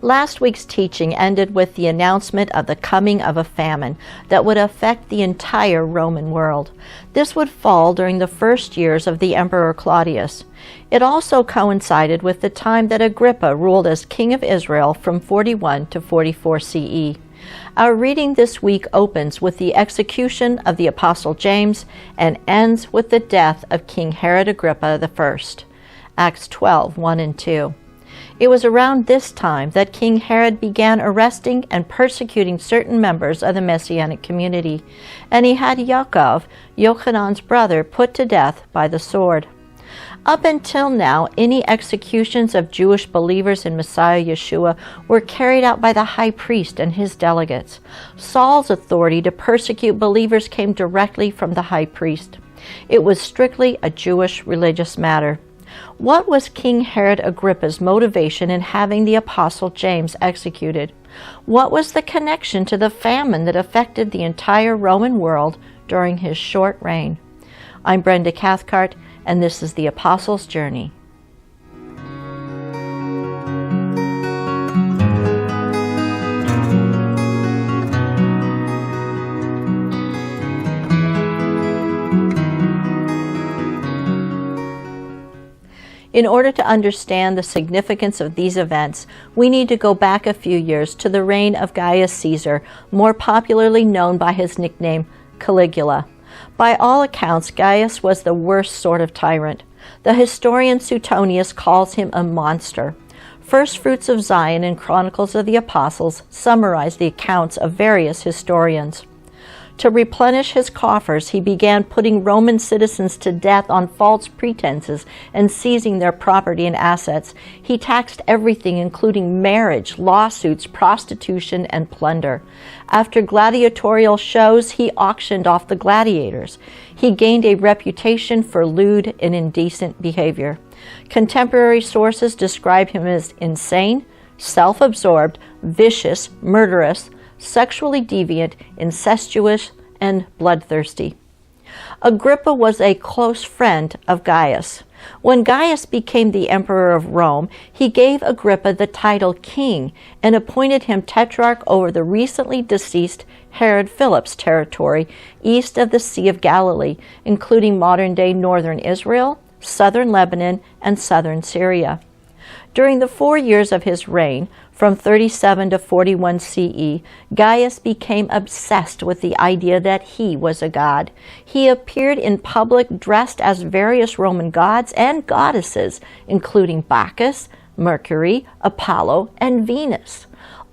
Last week's teaching ended with the announcement of the coming of a famine that would affect the entire Roman world. This would fall during the first years of the Emperor Claudius. It also coincided with the time that Agrippa ruled as king of Israel from 41 to 44 CE. Our reading this week opens with the execution of the Apostle James and ends with the death of King Herod Agrippa I. Acts 12, 1 and 2. It was around this time that King Herod began arresting and persecuting certain members of the Messianic community, and he had Yaakov, Yochanan's brother, put to death by the sword. Up until now, any executions of Jewish believers in Messiah Yeshua were carried out by the high priest and his delegates. Saul's authority to persecute believers came directly from the high priest. It was strictly a Jewish religious matter. What was King Herod Agrippa's motivation in having the Apostle James executed? What was the connection to the famine that affected the entire Roman world during his short reign? I'm Brenda Cathcart, and this is the Apostles' Journey. In order to understand the significance of these events, we need to go back a few years to the reign of Gaius Caesar, more popularly known by his nickname Caligula. By all accounts, Gaius was the worst sort of tyrant. The historian Suetonius calls him a monster. First Fruits of Zion and Chronicles of the Apostles summarize the accounts of various historians. To replenish his coffers, he began putting Roman citizens to death on false pretenses and seizing their property and assets. He taxed everything, including marriage, lawsuits, prostitution, and plunder. After gladiatorial shows, he auctioned off the gladiators. He gained a reputation for lewd and indecent behavior. Contemporary sources describe him as insane, self-absorbed, vicious, murderous, sexually deviant, incestuous, and bloodthirsty. Agrippa was a close friend of Gaius. When Gaius became the emperor of Rome, he gave Agrippa the title king and appointed him tetrarch over the recently deceased Herod Philip's territory east of the Sea of Galilee, including modern-day northern Israel, southern Lebanon, and southern Syria. During the 4 years of his reign, from 37 to 41 CE, Gaius became obsessed with the idea that he was a god. He appeared in public dressed as various Roman gods and goddesses, including Bacchus, Mercury, Apollo, and Venus.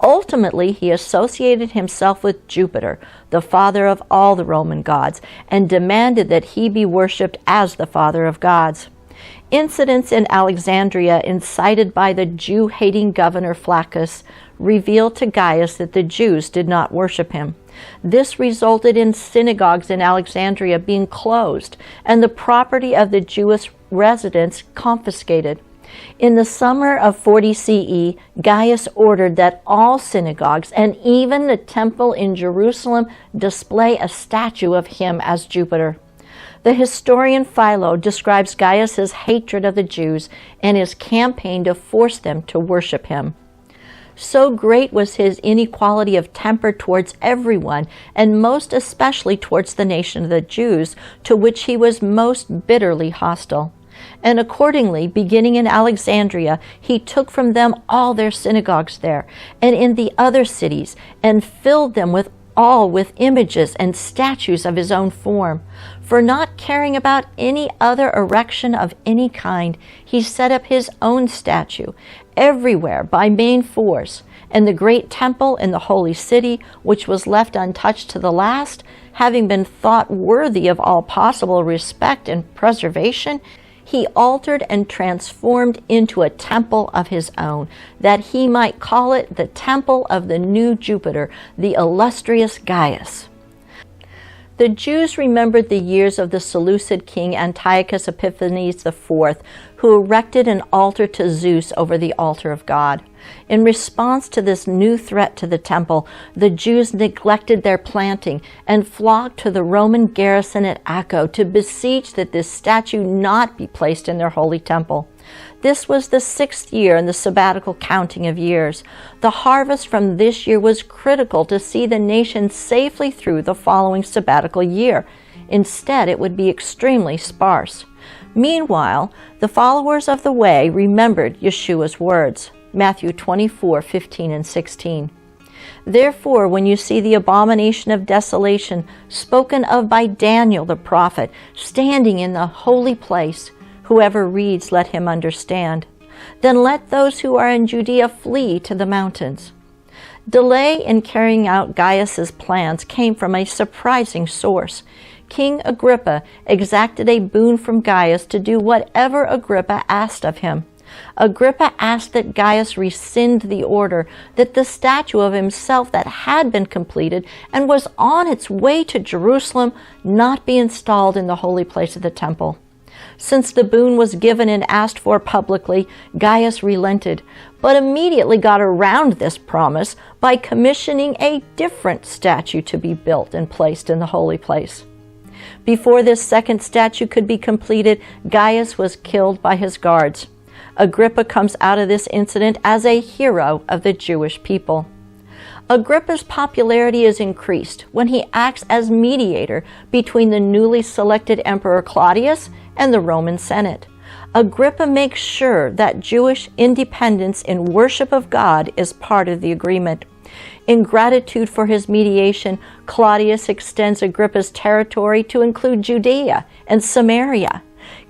Ultimately, he associated himself with Jupiter, the father of all the Roman gods, and demanded that he be worshipped as the father of gods. Incidents in Alexandria incited by the Jew-hating governor Flaccus revealed to Gaius that the Jews did not worship him. This resulted in synagogues in Alexandria being closed and the property of the Jewish residents confiscated. In the summer of 40 CE, Gaius ordered that all synagogues and even the temple in Jerusalem display a statue of him as Jupiter. The historian Philo describes Gaius's hatred of the Jews and his campaign to force them to worship him. So great was his inequality of temper towards everyone, and most especially towards the nation of the Jews, to which he was most bitterly hostile. And accordingly, beginning in Alexandria, he took from them all their synagogues there, and in the other cities, and filled them with images and statues of his own form. For not caring about any other erection of any kind, he set up his own statue everywhere by main force, and the great temple in the holy city, which was left untouched to the last, having been thought worthy of all possible respect and preservation, he altered and transformed into a temple of his own, that he might call it the temple of the new Jupiter, the illustrious Gaius. The Jews remembered the years of the Seleucid king Antiochus Epiphanes IV, who erected an altar to Zeus over the altar of God. In response to this new threat to the temple, the Jews neglected their planting and flocked to the Roman garrison at Acco to beseech that this statue not be placed in their holy temple. This was the 6th year in the sabbatical counting of years. The harvest from this year was critical to see the nation safely through the following sabbatical year. Instead, it would be extremely sparse. Meanwhile, the followers of the way remembered Yeshua's words, Matthew 24:15 and 16. Therefore, when you see the abomination of desolation spoken of by Daniel the prophet standing in the holy place, whoever reads, let him understand. Then let those who are in Judea flee to the mountains. Delay in carrying out Gaius's plans came from a surprising source. King Agrippa exacted a boon from Gaius to do whatever Agrippa asked of him. Agrippa asked that Gaius rescind the order, that the statue of himself that had been completed and was on its way to Jerusalem not be installed in the holy place of the temple. Since the boon was given and asked for publicly, Gaius relented, but immediately got around this promise by commissioning a different statue to be built and placed in the holy place. Before this second statue could be completed, Gaius was killed by his guards. Agrippa comes out of this incident as a hero of the Jewish people. Agrippa's popularity is increased when he acts as mediator between the newly selected Emperor Claudius and the Roman Senate. Agrippa makes sure that Jewish independence in worship of God is part of the agreement. In gratitude for his mediation, Claudius extends Agrippa's territory to include Judea and Samaria.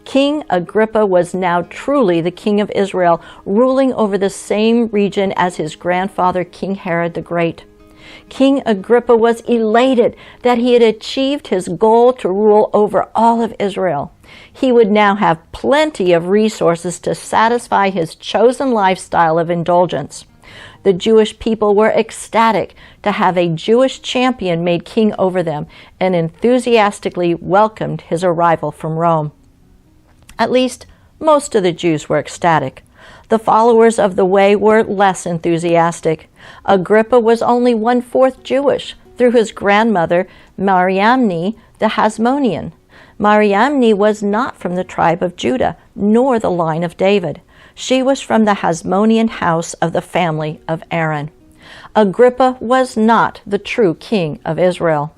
King Agrippa was now truly the king of Israel, ruling over the same region as his grandfather, King Herod the Great. King Agrippa was elated that he had achieved his goal to rule over all of Israel. He would now have plenty of resources to satisfy his chosen lifestyle of indulgence. The Jewish people were ecstatic to have a Jewish champion made king over them and enthusiastically welcomed his arrival from Rome. At least, most of the Jews were ecstatic. The followers of the way were less enthusiastic. Agrippa was only 1/4 Jewish through his grandmother, Mariamne the Hasmonean. Mariamne was not from the tribe of Judah, nor the line of David. She was from the Hasmonean house of the family of Aaron. Agrippa was not the true king of Israel.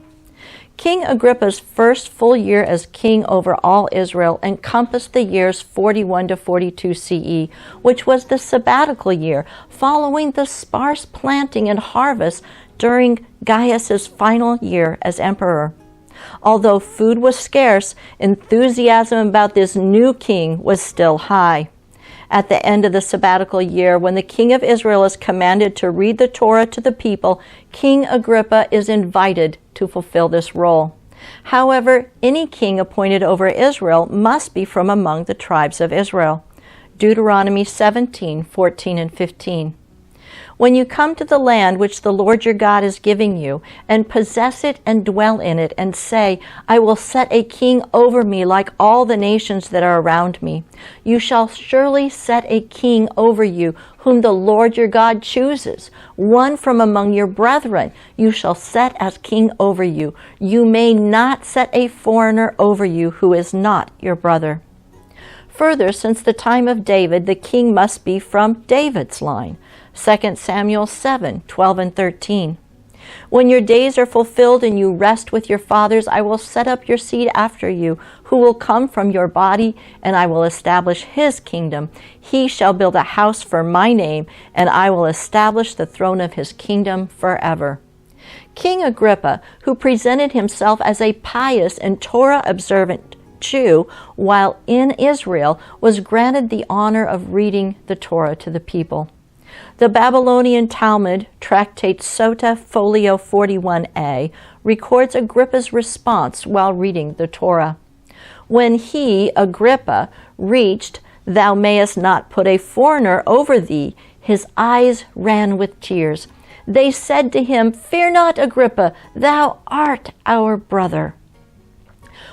King Agrippa's first full year as king over all Israel encompassed the years 41 to 42 CE, which was the sabbatical year following the sparse planting and harvest during Gaius's final year as emperor. Although food was scarce, enthusiasm about this new king was still high. At the end of the sabbatical year, when the king of Israel is commanded to read the Torah to the people, King Agrippa is invited to fulfill this role. However, any king appointed over Israel must be from among the tribes of Israel. Deuteronomy 17:14 and 15. When you come to the land which the Lord your God is giving you, and possess it and dwell in it, and say, I will set a king over me like all the nations that are around me, you shall surely set a king over you, whom the Lord your God chooses, one from among your brethren you shall set as king over you. You may not set a foreigner over you who is not your brother. Further, since the time of David, the king must be from David's line. 2 Samuel 7:12 and 13. When your days are fulfilled and you rest with your fathers, I will set up your seed after you, who will come from your body, and I will establish his kingdom. He shall build a house for my name, and I will establish the throne of his kingdom forever. King Agrippa, who presented himself as a pious and Torah-observant Jew while in Israel, was granted the honor of reading the Torah to the people. The Babylonian Talmud, Tractate Sota Folio 41a, records Agrippa's response while reading the Torah. When he, Agrippa, reached, Thou mayest not put a foreigner over thee, his eyes ran with tears. They said to him, Fear not, Agrippa, thou art our brother.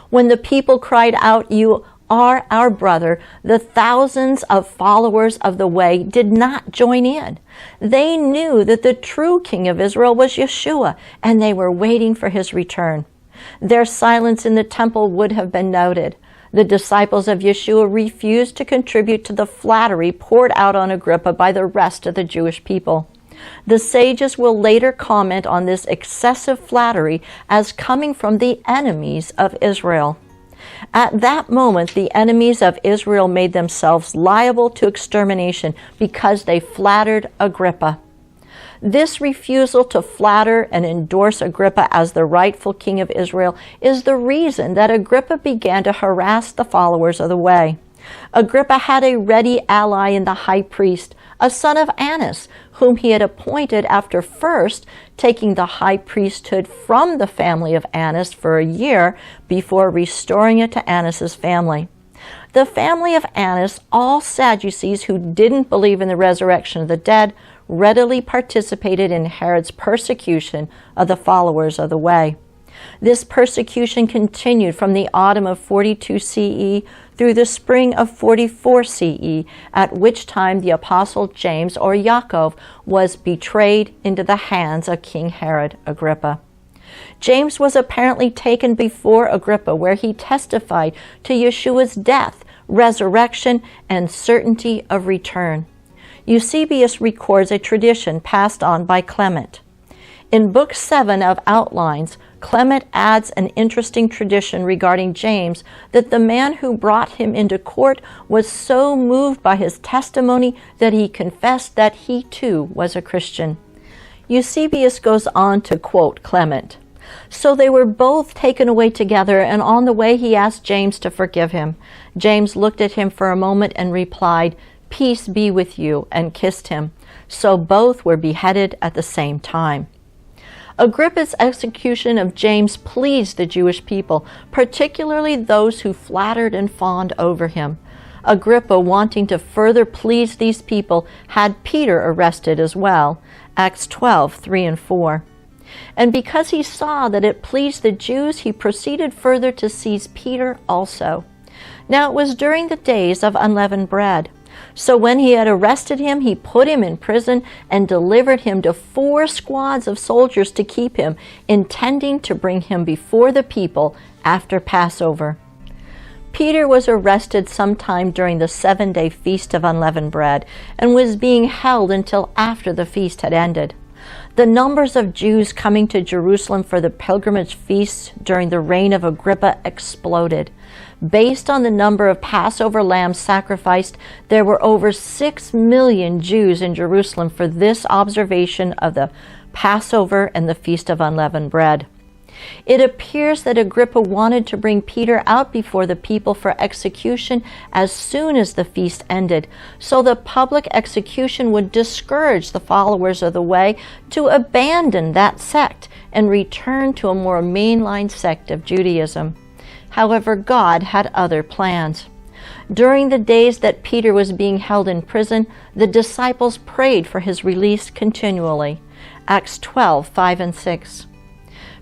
When the people cried out, You are our brother, the thousands of followers of the way did not join in. They knew that the true king of Israel was Yeshua, and they were waiting for his return. Their silence in the temple would have been noted. The disciples of Yeshua refused to contribute to the flattery poured out on Agrippa by the rest of the Jewish people. The sages will later comment on this excessive flattery as coming from the enemies of Israel. At that moment, the enemies of Israel made themselves liable to extermination because they flattered Agrippa. This refusal to flatter and endorse Agrippa as the rightful king of Israel is the reason that Agrippa began to harass the followers of the way. Agrippa had a ready ally in the high priest, a son of Annas, whom he had appointed after first taking the high priesthood from the family of Annas for a year before restoring it to Annas's family. The family of Annas, all Sadducees who didn't believe in the resurrection of the dead, readily participated in Herod's persecution of the followers of the way. This persecution continued from the autumn of 42 CE through the spring of 44 CE, at which time the apostle James, or Yaakov, was betrayed into the hands of King Herod Agrippa. James was apparently taken before Agrippa, where he testified to Yeshua's death, resurrection, and certainty of return. Eusebius records a tradition passed on by Clement. In Book 7 of Outlines, Clement adds an interesting tradition regarding James, that the man who brought him into court was so moved by his testimony that he confessed that he too was a Christian. Eusebius goes on to quote Clement. So they were both taken away together, and on the way he asked James to forgive him. James looked at him for a moment and replied, "Peace be with you," and kissed him. So both were beheaded at the same time. Agrippa's execution of James pleased the Jewish people, particularly those who flattered and fawned over him. Agrippa, wanting to further please these people, had Peter arrested as well, Acts 12:3 and 4. And because he saw that it pleased the Jews, he proceeded further to seize Peter also. Now it was during the days of unleavened bread. So when he had arrested him, he put him in prison and delivered him to 4 squads of soldiers to keep him, intending to bring him before the people after Passover. Peter was arrested sometime during the 7-day feast of unleavened bread and was being held until after the feast had ended. The numbers of Jews coming to Jerusalem for the pilgrimage feasts during the reign of Agrippa exploded. Based on the number of Passover lambs sacrificed, there were over 6 million Jews in Jerusalem for this observation of the Passover and the Feast of Unleavened Bread. It appears that Agrippa wanted to bring Peter out before the people for execution as soon as the feast ended, so the public execution would discourage the followers of the way to abandon that sect and return to a more mainline sect of Judaism. However, God had other plans. During the days that Peter was being held in prison, the disciples prayed for his release continually. Acts 12:5 and 6.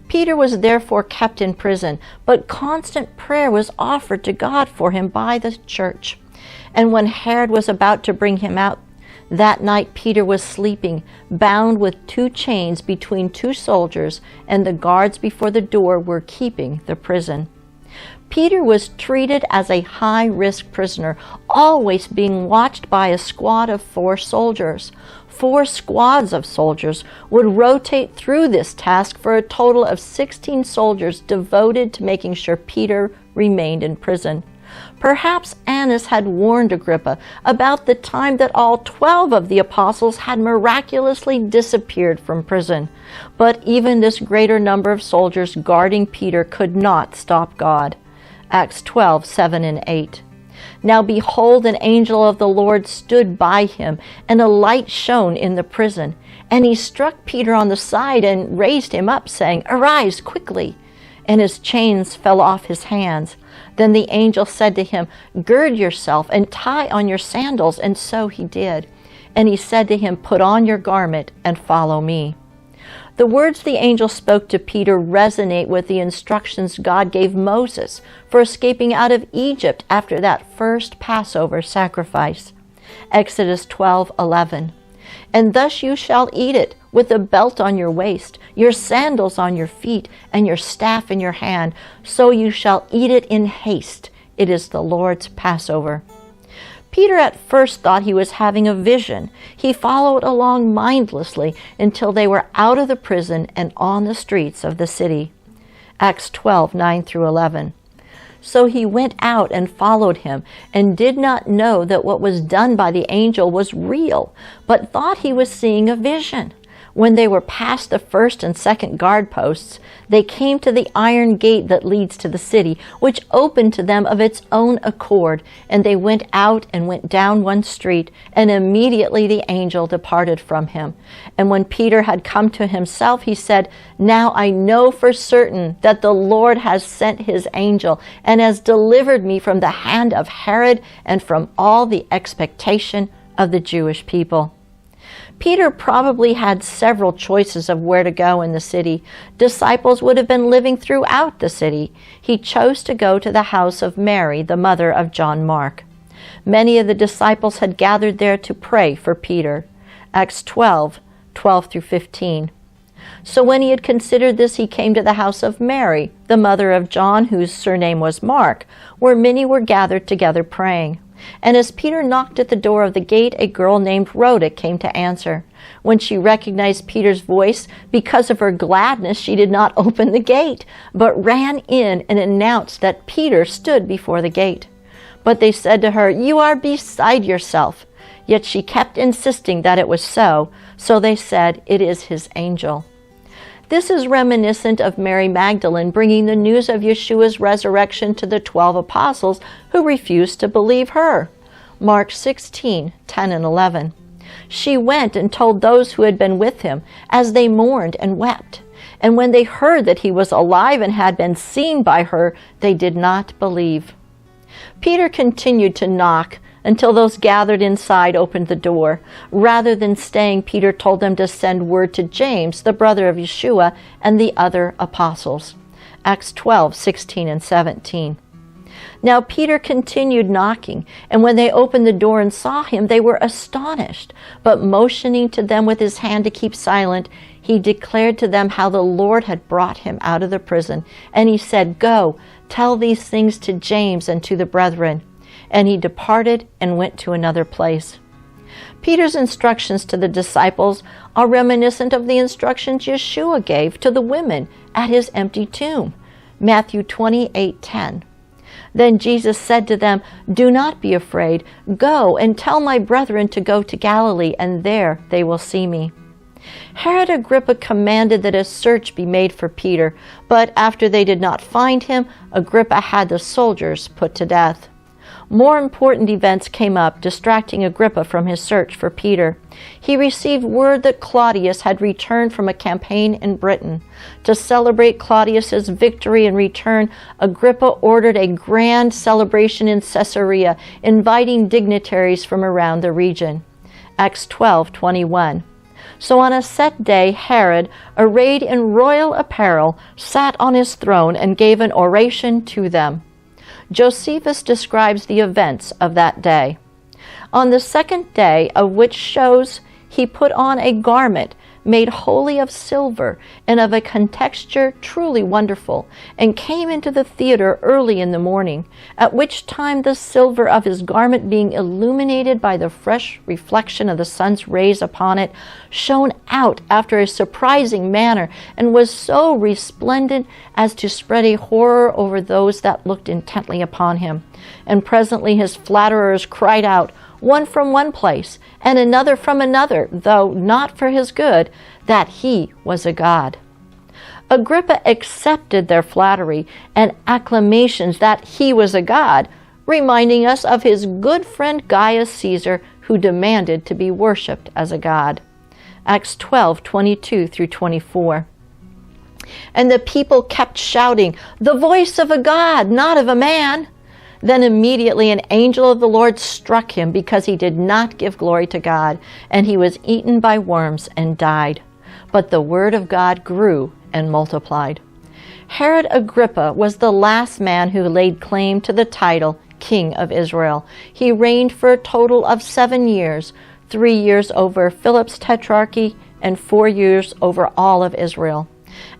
Peter was therefore kept in prison, but constant prayer was offered to God for him by the church. And when Herod was about to bring him out, that night Peter was sleeping, bound with 2 chains between 2 soldiers, and the guards before the door were keeping the prison. Peter was treated as a high-risk prisoner, always being watched by a squad of 4 soldiers. 4 squads of soldiers would rotate through this task for a total of 16 soldiers devoted to making sure Peter remained in prison. Perhaps Annas had warned Agrippa about the time that all 12 of the apostles had miraculously disappeared from prison. But even this greater number of soldiers guarding Peter could not stop God. Acts 12:7 and 8. Now behold, an angel of the Lord stood by him, and a light shone in the prison. And he struck Peter on the side and raised him up, saying, "Arise quickly." And his chains fell off his hands. Then the angel said to him, "Gird yourself and tie on your sandals." And so he did. And he said to him, "Put on your garment and follow me." The words the angel spoke to Peter resonate with the instructions God gave Moses for escaping out of Egypt after that first Passover sacrifice. Exodus 12:11. And thus you shall eat it, with a belt on your waist, your sandals on your feet, and your staff in your hand. So you shall eat it in haste, It is the Lord's Passover." Peter at first thought he was having a vision. He followed along mindlessly until they were out of the prison and on the streets of the city. Acts 12:9-11. So he went out and followed him, and did not know that what was done by the angel was real, but thought he was seeing a vision. When they were past the first and second guard posts, they came to the iron gate that leads to the city, which opened to them of its own accord, and they went out and went down one street, and immediately the angel departed from him. And when Peter had come to himself, he said, "Now I know for certain that the Lord has sent his angel, and has delivered me from the hand of Herod and from all the expectation of the Jewish people." Peter probably had several choices of where to go in the city. Disciples would have been living throughout the city. He chose to go to the house of Mary, the mother of John Mark. Many of the disciples had gathered there to pray for Peter. Acts 12:12-15. So when he had considered this, he came to the house of Mary, the mother of John, whose surname was Mark, where many were gathered together praying. And as Peter knocked at the door of the gate, a girl named Rhoda came to answer. When she recognized Peter's voice, because of her gladness, she did not open the gate, but ran in and announced that Peter stood before the gate. But they said to her, "You are beside yourself." Yet she kept insisting that it was so. So they said, "It is his angel." This is reminiscent of Mary Magdalene bringing the news of Yeshua's resurrection to the 12 apostles who refused to believe her. Mark 16:10-11. She went and told those who had been with him, as they mourned and wept. And when they heard that he was alive and had been seen by her, they did not believe. Peter continued to knock until those gathered inside opened the door. Rather than staying, Peter told them to send word to James, the brother of Yeshua, and the other apostles. Acts 12:16-17. Now Peter continued knocking, and when they opened the door and saw him, they were astonished. But motioning to them with his hand to keep silent, he declared to them how the Lord had brought him out of the prison. And he said, "Go, tell these things to James and to the brethren." And he departed and went to another place. Peter's instructions to the disciples are reminiscent of the instructions Yeshua gave to the women at his empty tomb. Matthew 28:10. Then Jesus said to them, "Do not be afraid. Go and tell my brethren to go to Galilee, and there they will see me." Herod Agrippa commanded that a search be made for Peter, but after they did not find him, Agrippa had the soldiers put to death. More important events came up, distracting Agrippa from his search for Peter. He received word that Claudius had returned from a campaign in Britain. To celebrate Claudius's victory and return, Agrippa ordered a grand celebration in Caesarea, inviting dignitaries from around the region. Acts 12:21. So on a set day, Herod, arrayed in royal apparel, sat on his throne and gave an oration to them. Josephus describes the events of that day. On the second day, of which shows he put on a garment made wholly of silver and of a contexture truly wonderful, and came into the theater early in the morning, at which time the silver of his garment, being illuminated by the fresh reflection of the sun's rays upon it, shone out after a surprising manner, and was so resplendent as to spread a horror over those that looked intently upon him. And presently his flatterers cried out, one from one place, and another from another, though not for his good, that he was a god. Agrippa accepted their flattery and acclamations that he was a god, reminding us of his good friend Gaius Caesar, who demanded to be worshipped as a god. Acts 12:22-24. And the people kept shouting, "The voice of a god, not of a man." Then immediately an angel of the Lord struck him because he did not give glory to God, and he was eaten by worms and died. But the word of God grew and multiplied. Herod Agrippa was the last man who laid claim to the title King of Israel. He reigned for a total of 7 years, 3 years over Philip's tetrarchy and 4 years over all of Israel.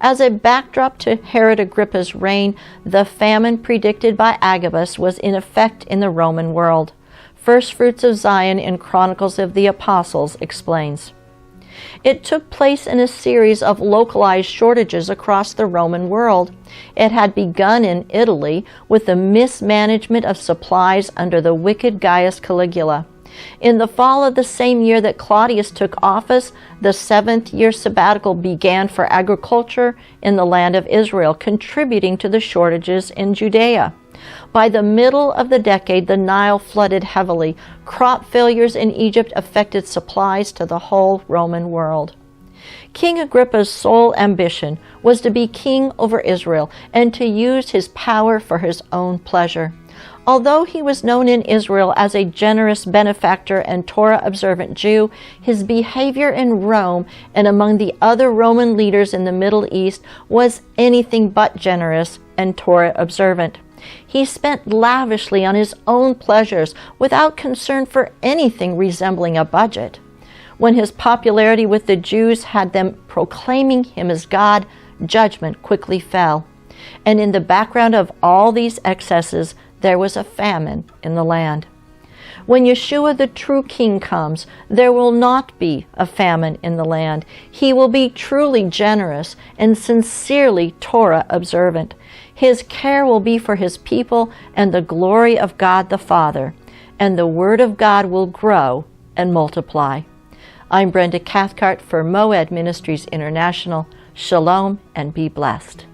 As a backdrop to Herod Agrippa's reign, the famine predicted by Agabus was in effect in the Roman world. First Fruits of Zion in Chronicles of the Apostles explains. It took place in a series of localized shortages across the Roman world. It had begun in Italy with the mismanagement of supplies under the wicked Gaius Caligula. In the fall of the same year that Claudius took office, the 7th-year sabbatical began for agriculture in the land of Israel, contributing to the shortages in Judea. By the middle of the decade, the Nile flooded heavily. Crop failures in Egypt affected supplies to the whole Roman world. King Agrippa's sole ambition was to be king over Israel and to use his power for his own pleasure. Although he was known in Israel as a generous benefactor and Torah-observant Jew, his behavior in Rome and among the other Roman leaders in the Middle East was anything but generous and Torah-observant. He spent lavishly on his own pleasures without concern for anything resembling a budget. When his popularity with the Jews had them proclaiming him as God, judgment quickly fell. And in the background of all these excesses, there was a famine in the land. When Yeshua the true King comes, there will not be a famine in the land. He will be truly generous and sincerely Torah observant. His care will be for his people and the glory of God the Father, and the Word of God will grow and multiply. I'm Brenda Cathcart for Moed Ministries International. Shalom and be blessed.